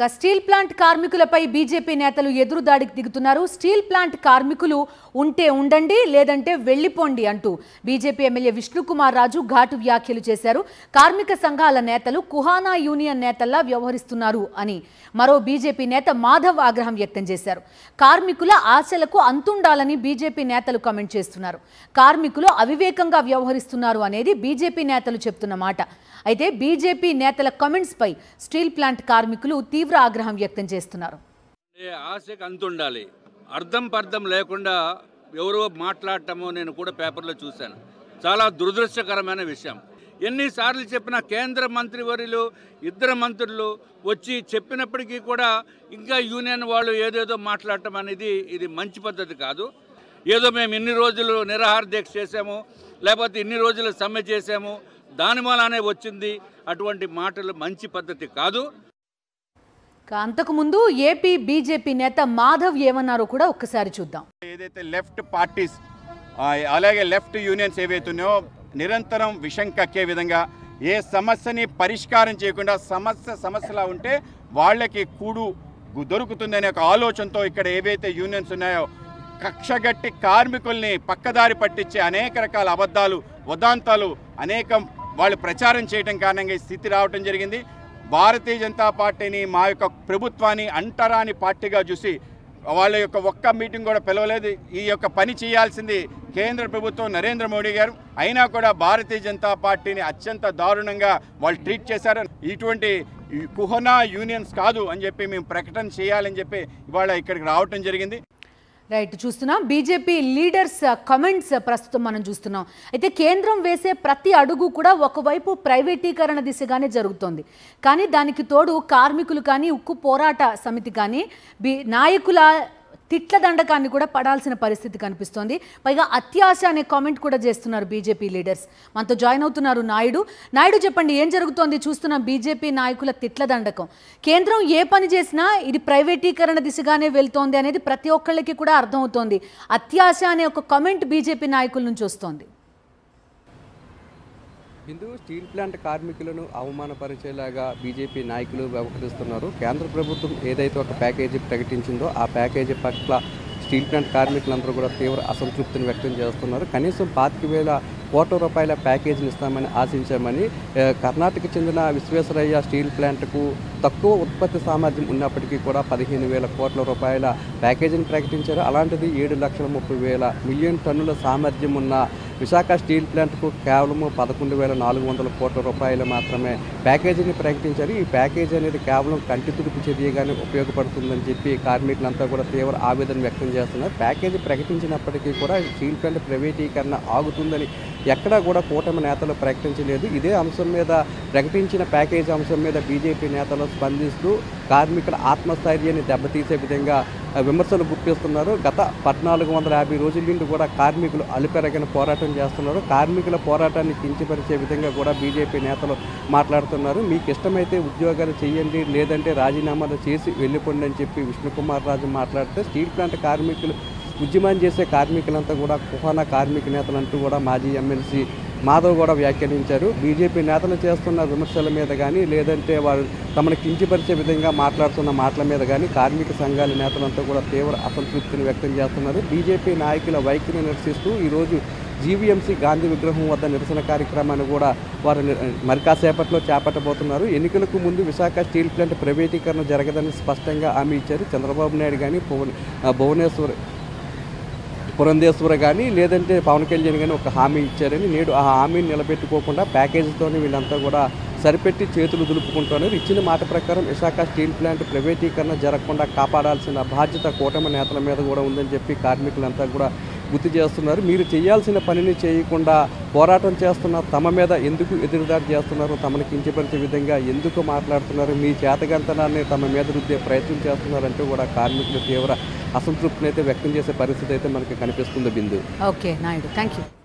Steel plant కార్మికులపై BJP నేతలు ఎదురుదాడికి దిగుతున్నారు. స్టీల్ ప్లాంట్ కార్మికులు ఉంటే ఉండండి, లేదంటే వెళ్లిపోండి అంటూ బీజేపీ ఎమ్మెల్యే విష్ణుకుమార్ రాజు ఘాటు వ్యాఖ్యలు చేశారు. కార్మిక సంఘాల నేతలు కుహానా యూనియన్ నేతల్లా వ్యవహరిస్తున్నారు అని మరో బీజేపీ నేత మాధవ్ ఆగ్రహం వ్యక్తం చేశారు. కార్మికుల ఆశలకు అంతుండాలని బీజేపీ నేతలు కామెంట్ చేస్తున్నారు. కార్మికులు అవివేకంగా వ్యవహరిస్తున్నారు అనేది బీజేపీ నేతలు చెప్తున్న మాట. అయితే బీజేపీ నేతల కామెంట్స్ పై స్టీల్ ప్లాంట్ కార్మికులు తీవ్ర ఆగ్రహం వ్యక్తం చేస్తున్నారు. ఆశకు అంతుండాలి, అర్థం పర్థం లేకుండా ఎవరో మాట్లాడటమో నేను కూడా పేపర్లో చూశాను. చాలా దురదృష్టకరమైన విషయం. ఎన్నిసార్లు చెప్పినా కేంద్ర మంత్రివర్యులు ఇద్దరు మంత్రులు వచ్చి చెప్పినప్పటికీ కూడా ఇంకా యూనియన్ వాళ్ళు ఏదేదో మాట్లాడటం అనేది ఇది మంచి పద్ధతి కాదు. ఏదో మేము ఇన్ని రోజులు నిరాహార దీక్ష చేసాము, లేకపోతే ఇన్ని రోజులు సమ్మె చేసాము, దాని మూలానే వచ్చింది. అటువంటి మాటలు మంచి పద్ధతి కాదు. అంతకుముందు ఏపీ బీజేపీ నేత మాధవ్ ఏమన్నారో కూడా ఒక్కసారి చూద్దాం. ఏదైతే లెఫ్ట్ పార్టీస్ అలాగే లెఫ్ట్ యూనియన్స్ ఏవైతున్నాయో నిరంతరం విషం కక్కే విధంగా ఏ సమస్యని పరిష్కారం చేయకుండా సమస్యలా ఉంటే వాళ్ళకి కూడు దొరుకుతుందనే ఒక ఆలోచనతో ఇక్కడ ఏవైతే యూనియన్స్ ఉన్నాయో కక్షగట్టి కార్మికుల్ని పక్కదారి పట్టించే అనేక రకాల అబద్ధాలు ఉదాంతాలు అనేకం వాళ్ళు ప్రచారం చేయడం కారణంగా ఈ స్థితి రావడం జరిగింది. భారతీయ జనతా పార్టీని మా యొక్క ప్రభుత్వాన్ని అంటరాని పార్టీగా చూసి వాళ్ళ యొక్క ఒక్క మీటింగ్ కూడా పిలవలేదు. ఈ యొక్క పని చేయాల్సింది కేంద్ర ప్రభుత్వం నరేంద్ర మోడీ గారు. అయినా కూడా భారతీయ జనతా పార్టీని అత్యంత దారుణంగా వాళ్ళు ట్రీట్ చేశారు. ఇటువంటి కుహనా యూనియన్స్ కాదు అని చెప్పి మేము ప్రకటన చేయాలని చెప్పి ఇవాళ ఇక్కడికి రావటం జరిగింది. రైట్, చూస్తున్నాం బీజేపీ లీడర్స్ కమెంట్స్ ప్రస్తుతం మనం చూస్తున్నాం. అయితే కేంద్రం వేసే ప్రతి అడుగు కూడా ఒకవైపు ప్రైవేటీకరణ దిశగానే జరుగుతోంది. కానీ దానికి తోడు కార్మికులు కానీ ఉక్కు పోరాట సమితి కానీ నాయకుల తిట్ల దండకాన్ని కూడా పడాల్సిన పరిస్థితి కనిపిస్తోంది. పైగా అత్యాశ అనే కామెంట్ కూడా చేస్తున్నారు బీజేపీ లీడర్స్. మనతో జాయిన్ అవుతున్నారు నాయుడు చెప్పండి, ఏం జరుగుతోంది? చూస్తున్నాం బీజేపీ నాయకుల తిట్ల దండకం. కేంద్రం ఏ పని చేసినా ఇది ప్రైవేటీకరణ దిశగానే వెళ్తోంది అనేది ప్రతి ఒక్కళ్ళకి కూడా అర్థమవుతోంది. అత్యాశ అనే ఒక కామెంట్ బీజేపీ నాయకుల నుంచి వస్తోంది. హిందూ స్టీల్ ప్లాంట్ కార్మికులను అవమానపరిచేలాగా బీజేపీ నాయకులు వ్యవహరిస్తున్నారు. కేంద్ర ప్రభుత్వం ఏదైతే ఒక ప్యాకేజీ ప్రకటించిందో ఆ ప్యాకేజీ పట్ల స్టీల్ ప్లాంట్ కార్మికులందరూ కూడా తీవ్ర అసంతృప్తిని వ్యక్తం చేస్తున్నారు. కనీసం 25,000 కోట్ల రూపాయల ప్యాకేజీని ఇస్తామని ఆశించామని కర్ణాటకకు చెందిన విశ్వేశ్వరయ్య స్టీల్ ప్లాంట్కు తక్కువ ఉత్పత్తి సామర్థ్యం ఉన్నప్పటికీ కూడా 15,000 కోట్ల రూపాయల ప్యాకేజీని ప్రకటించారు. అలాంటిది 7,30,000 మిలియన్ టన్నుల సామర్థ్యం ఉన్న విశాఖ స్టీల్ ప్లాంట్కు కేవలం 11,400 కోట్ల రూపాయలు మాత్రమే ప్యాకేజీని ప్రకటించారు. ఈ ప్యాకేజీ అనేది కేవలం కంటి తుడుపు చర్యగానే ఉపయోగపడుతుందని చెప్పి కార్మికులంతా కూడా తీవ్ర ఆవేదన వ్యక్తం చేస్తున్నారు. ప్యాకేజీ ప్రకటించినప్పటికీ కూడా స్టీల్ ప్లాంట్ ప్రైవేటీకరణ ఆగుతుందని ఎక్కడా కూడా కూటమి నేతలు ప్రకటించలేదు. ఇదే అంశం మీద ప్రకటించిన ప్యాకేజీ అంశం మీద బీజేపీ నేతలు స్పందిస్తూ కార్మికుల ఆత్మస్థైర్యాన్ని దెబ్బతీసే విధంగా విమర్శలు గుప్పిస్తున్నారు. గత 1450 రోజుల నుండి కూడా కార్మికులు అలుపెరగని పోరాటం చేస్తున్నారు. కార్మికుల పోరాటాన్ని కించపరిచే విధంగా కూడా బీజేపీ నేతలు మాట్లాడుతున్నారు. మీకు ఇష్టమైతే ఉద్యోగాలు చేయండి, లేదంటే రాజీనామాలు చేసి వెళ్ళిపోండి అని చెప్పి విష్ణుకుమార్ రాజు మాట్లాడితే స్టీల్ ప్లాంట్ కార్మికులు ఉద్యమం చేసే కార్మికులంతా కూడా కుహానా కార్మిక నేతలంటూ కూడా మాజీ ఎమ్మెల్సీ మాధవ్ కూడా వ్యాఖ్యానించారు. బీజేపీ నేతలు చేస్తున్న విమర్శల మీద కానీ లేదంటే వారు తమను కించపరిచే విధంగా మాట్లాడుతున్న మాటల మీద కానీ కార్మిక సంఘాల నేతలంతా కూడా తీవ్ర అసంతృప్తిని వ్యక్తం చేస్తున్నారు. బీజేపీ నాయకుల వైఖరిని నిరసిస్తూ ఈరోజు జీవీఎంసీ గాంధీ విగ్రహం వద్ద నిరసన కార్యక్రమాన్ని కూడా వారు మరి కాసేపట్లో చేపట్టబోతున్నారు. ఎన్నికలకు ముందు విశాఖ స్టీల్ ప్లాంట్ ప్రైవేటీకరణ జరగదని స్పష్టంగా హామీ ఇచ్చారు. చంద్రబాబు నాయుడు కానీ పురంధేశ్వర కానీ లేదంటే పవన్ కళ్యాణ్ కానీ ఒక హామీ ఇచ్చారని నేడు ఆ హామీని నిలబెట్టుకోకుండా ప్యాకేజీతోనే వీళ్ళంతా కూడా సరిపెట్టి చేతులు దులుపుకుంటున్నారు. ఇచ్చిన మాట ప్రకారం విశాఖ స్టీల్ ప్లాంట్ ప్రైవేటీకరణ జరగకుండా కాపాడాల్సిన బాధ్యత కూటమి నేతల మీద కూడా ఉందని చెప్పి కార్మికులంతా కూడా గుర్తు చేస్తున్నారు. మీరు చేయాల్సిన పనిని చేయకుండా పోరాటం చేస్తున్న తమ మీద ఎందుకు ఎదురుదాడి చేస్తున్నారు, తమను కించపరిచే విధంగా ఎందుకు మాట్లాడుతున్నారు, మీ చేతగంతనాన్ని తమ మీద రుద్దే ప్రయత్నం చేస్తున్నారంటూ కూడా కార్మికులు తీవ్ర అసంతృప్తిని అయితే వ్యక్తం చేసే పరిస్థితి అయితే మనకి కనిపిస్తుంది. Bindu. Okay Naidu, thank you.